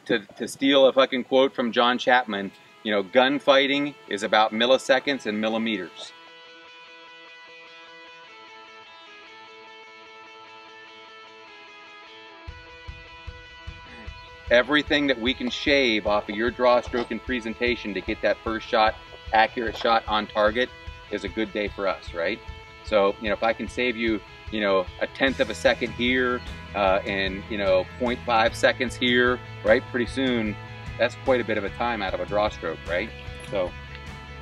To steal a fucking quote from John Chapman, you know, gunfighting is about milliseconds and millimeters. Everything that we can shave off of your draw, stroke, and presentation to get that first shot, accurate shot on target is a good day for us, right? So, you know, if I can save you, you know, 1/10 of a second here and, you know, 0.5 seconds here, right? Pretty soon, that's quite a bit of a time out of a draw stroke, right? So,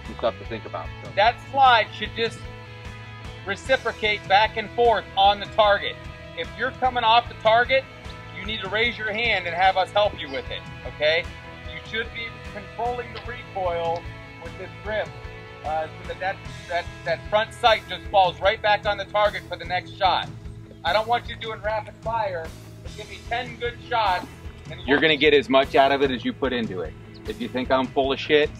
some stuff to think about. So. That slide should just reciprocate back and forth on the target. If you're coming off the target, you need to raise your hand and have us help you with it, okay? You should be controlling the recoil with this grip so that front sight just falls right back on the target for the next shot. I don't want you doing rapid fire, but give me 10 good shots. And you're gonna get as much out of it as you put into it. If you think I'm full of shit,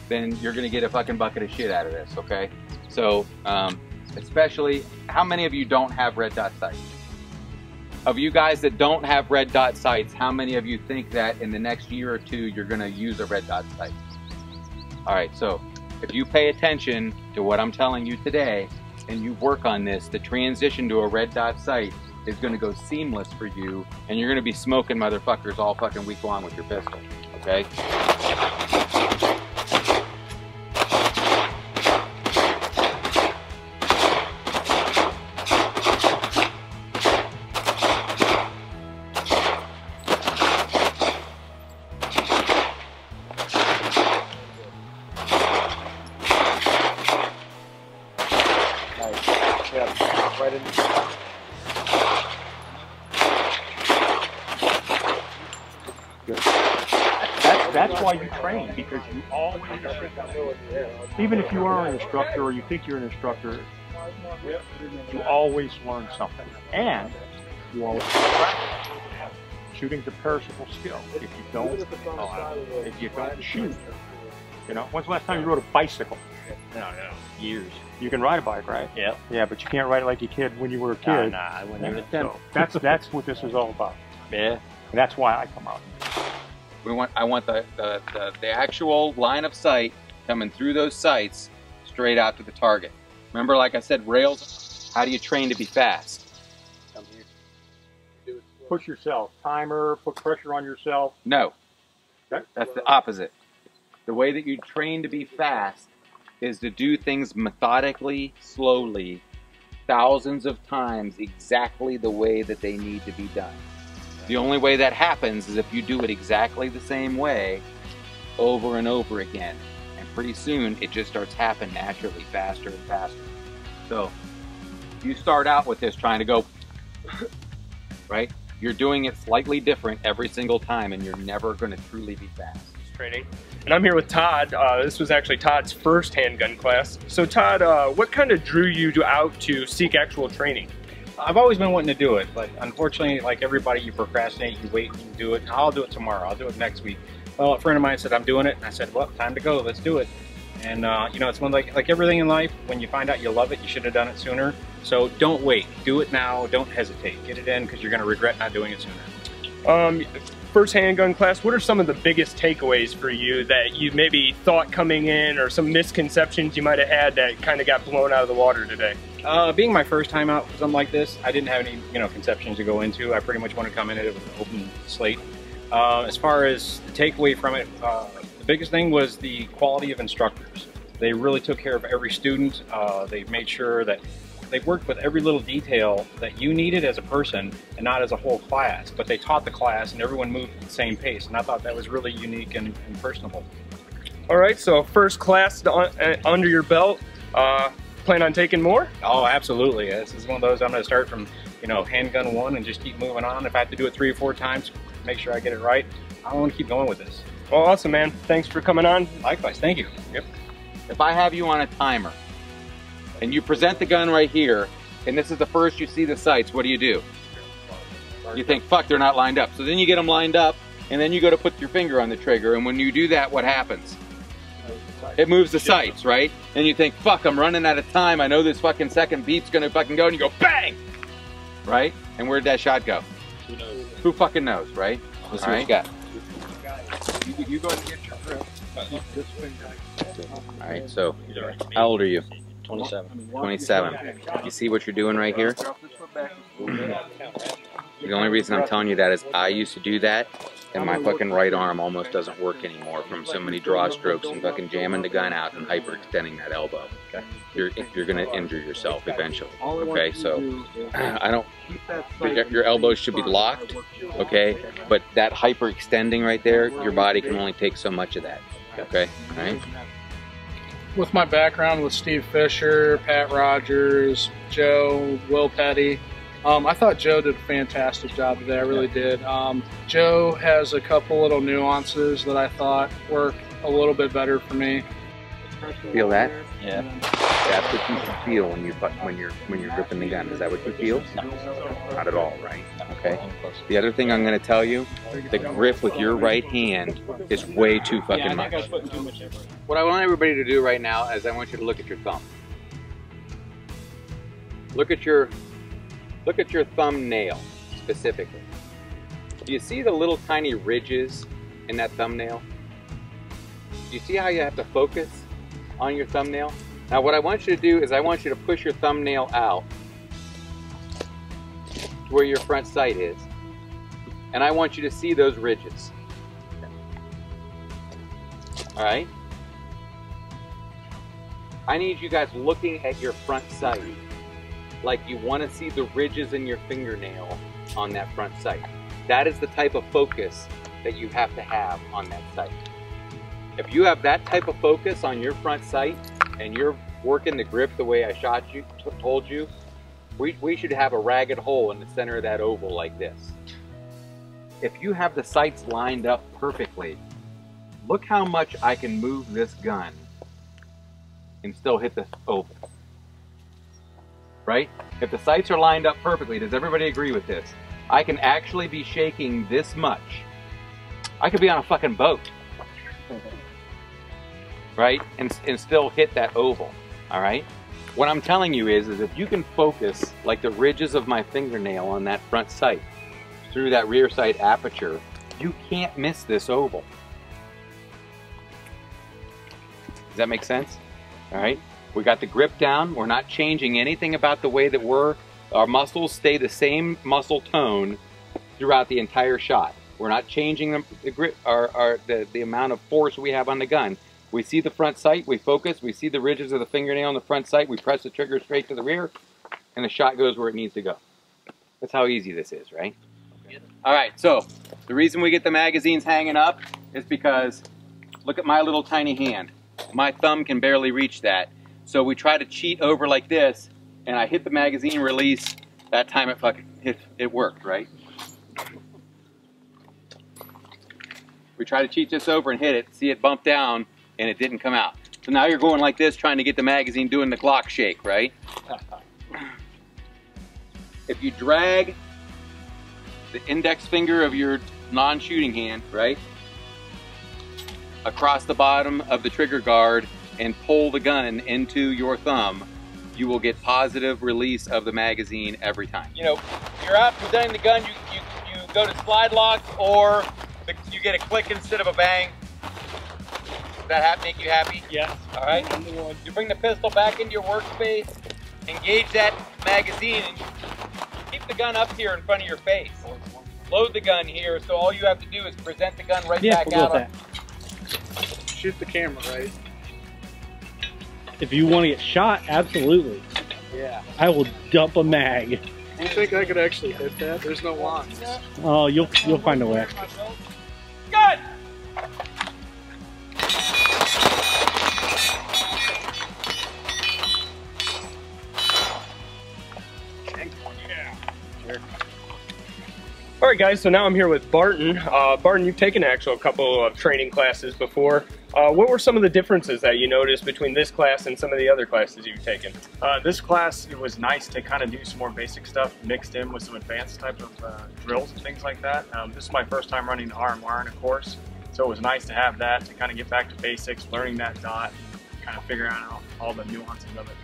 then you're gonna get a fucking bucket of shit out of this, okay? So, especially, how many of you don't have red dot sights? Of you guys that don't have red dot sights, how many of you think that in the next year or two you're gonna use a red dot sight? All right, so if you pay attention to what I'm telling you today and you work on this, the transition to a red dot sight is gonna go seamless for you, and you're gonna be smoking motherfuckers all fucking week long with your pistol, okay? Right in the That's why you train, because you always, even if you are an instructor or you think you're an instructor, you always learn something, and you always practice. Shooting's a perishable skill. If you don't shoot, you know. When's the last time you rode a bicycle? No, years. You can ride a bike, right? Yeah. Yeah, but you can't ride it like you could when you were a kid. Nah, I wouldn't even attempt. So that's what this is all about. Yeah. And that's why I come out. I want the actual line of sight coming through those sights straight out to the target. Remember, like I said, rails, how do you train to be fast? Come here. Push yourself. Timer, put pressure on yourself. No. Okay. That's the opposite. The way that you train to be fast is to do things methodically, slowly, thousands of times exactly the way that they need to be done. The only way that happens is if you do it exactly the same way over and over again. And pretty soon it just starts happening naturally, faster and faster. So you start out with this trying to go, right? You're doing it slightly different every single time, and you're never going to truly be fast. Training. And I'm here with Todd. This was actually Todd's first handgun class. So Todd, what kind of drew you out to seek actual training? I've always been wanting to do it, but unfortunately, like everybody, you procrastinate, you wait, you do it. I'll do it tomorrow, I'll do it next week. Well, a friend of mine said, I'm doing it, and I said, well, time to go, let's do it. And you know, it's one like everything in life, when you find out you love it, you should have done it sooner. So don't wait, do it now, don't hesitate. Get it in, because you're going to regret not doing it sooner. First handgun class, what are some of the biggest takeaways for you that you maybe thought coming in, or some misconceptions you might have had that kind of got blown out of the water today? Being my first time out for something like this, I didn't have any, you know, conceptions to go into. I pretty much wanted to come in it with an open slate. As far as the takeaway from it, the biggest thing was the quality of instructors. They really took care of every student. They made sure that they worked with every little detail that you needed as a person and not as a whole class, but they taught the class and everyone moved at the same pace, and I thought that was really unique and personable. All right, so first class under your belt. Plan on taking more? Oh, absolutely. This is one of those I'm going to start from, you know, handgun 1 and just keep moving on. If I have to do it 3 or 4 times, make sure I get it right. I want to keep going with this. Well, awesome, man. Thanks for coming on. Likewise, thank you. Yep. If I have you on a timer and you present the gun right here, and this is the first you see the sights, what do? You think, fuck, they're not lined up. So then you get them lined up, and then you go to put your finger on the trigger, and when you do that, what happens? It moves the sights, right? And you think, fuck, I'm running out of time. I know this fucking second beep's gonna fucking go, and you go, bang! Right? And where'd that shot go? Who knows? Who fucking knows, right? Let's see what you got. You go ahead and get your grip. All right, so how old are you? 27. 27. You see what you're doing right here? The only reason I'm telling you that is I used to do that, and my fucking right arm almost doesn't work anymore from so many draw strokes and fucking jamming the gun out and hyperextending that elbow. Okay. You're gonna injure yourself eventually. Okay, so I don't. Your elbows should be locked. Okay, but that hyperextending right there, your body can only take so much of that. Okay, all right. With my background with Steve Fisher, Pat Rogers, Joe, Will Petty, I thought Joe did a fantastic job today. I really did. Joe has a couple little nuances that I thought work a little bit better for me. Feel that? Yeah. That's what you should feel when you're gripping the gun. Is that what you feel? No. Not at all, right? Okay. The other thing I'm going to tell you, the grip with your right hand is way too fucking much. What I want everybody to do right now is I want you to look at your thumb. Look at your thumbnail specifically. Do you see the little tiny ridges in that thumbnail? Do you see how you have to focus on your thumbnail? Now what I want you to do is I want you to push your thumbnail out to where your front sight is. And I want you to see those ridges. All right? I need you guys looking at your front sight like you want to see the ridges in your fingernail on that front sight. That is the type of focus that you have to have on that sight. If you have that type of focus on your front sight and you're working the grip the way I told you, we should have a ragged hole in the center of that oval like this. If you have the sights lined up perfectly, look how much I can move this gun and still hit the oval. Right? If the sights are lined up perfectly, does everybody agree with this? I can actually be shaking this much. I could be on a fucking boat. Right? And still hit that oval. Alright? What I'm telling you is if you can focus like the ridges of my fingernail on that front sight through that rear sight aperture, you can't miss this oval. Does that make sense? Alright? We got the grip down. We're not changing anything about the way that our muscles stay the same muscle tone throughout the entire shot. We're not changing the grip, the amount of force we have on the gun. We see the front sight, we focus, we see the ridges of the fingernail on the front sight, we press the trigger straight to the rear, and the shot goes where it needs to go. That's how easy this is, right? Alright, so the reason we get the magazines hanging up is because look at my little tiny hand. My thumb can barely reach that. So we try to cheat over like this, and I hit the magazine release. That time it worked, right? We try to cheat this over and hit it, see it bump down, and it didn't come out. So now you're going like this, trying to get the magazine doing the Glock shake, right? If you drag the index finger of your non-shooting hand, right, across the bottom of the trigger guard and pull the gun into your thumb, you will get positive release of the magazine every time. You know, you're out presenting the gun, you go to slide lock, or you get a click instead of a bang. Does that make you happy? Yes. All right. You bring the pistol back into your workspace, engage that magazine, and keep the gun up here in front of your face. Load the gun here, so all you have to do is present the gun right back out. Shoot the camera, right? If you want to get shot, absolutely. Yeah. I will dump a mag. Do you think I could actually hit that? There's no lines. Oh, you'll find a way. Good. All right, guys, so now I'm here with Barton. Barton, you've taken a couple of training classes before. What were some of the differences that you noticed between this class and some of the other classes you've taken? This class, it was nice to kind of do some more basic stuff mixed in with some advanced type of drills and things like that. This is my first time running RMR in a course, so it was nice to have that to kind of get back to basics, learning that dot, and kind of figuring out all the nuances of it.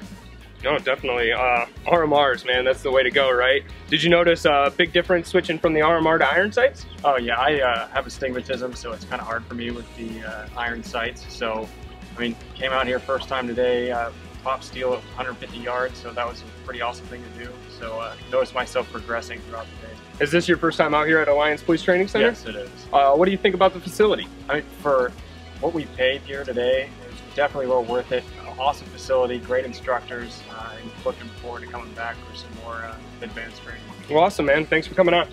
No, definitely. RMRs, man, that's the way to go, right? Did you notice a big difference switching from the RMR to iron sights? Oh yeah, I have astigmatism, so it's kind of hard for me with the iron sights. So, I mean, came out here first time today, top steel at 150 yards, so that was a pretty awesome thing to do. So, noticed myself progressing throughout the day. Is this your first time out here at Alliance Police Training Center? Yes, it is. What do you think about the facility? I mean, for what we paid here today, it was definitely well worth it. Awesome facility, great instructors, and looking forward to coming back for some more advanced training. Well, awesome, man. Thanks for coming on.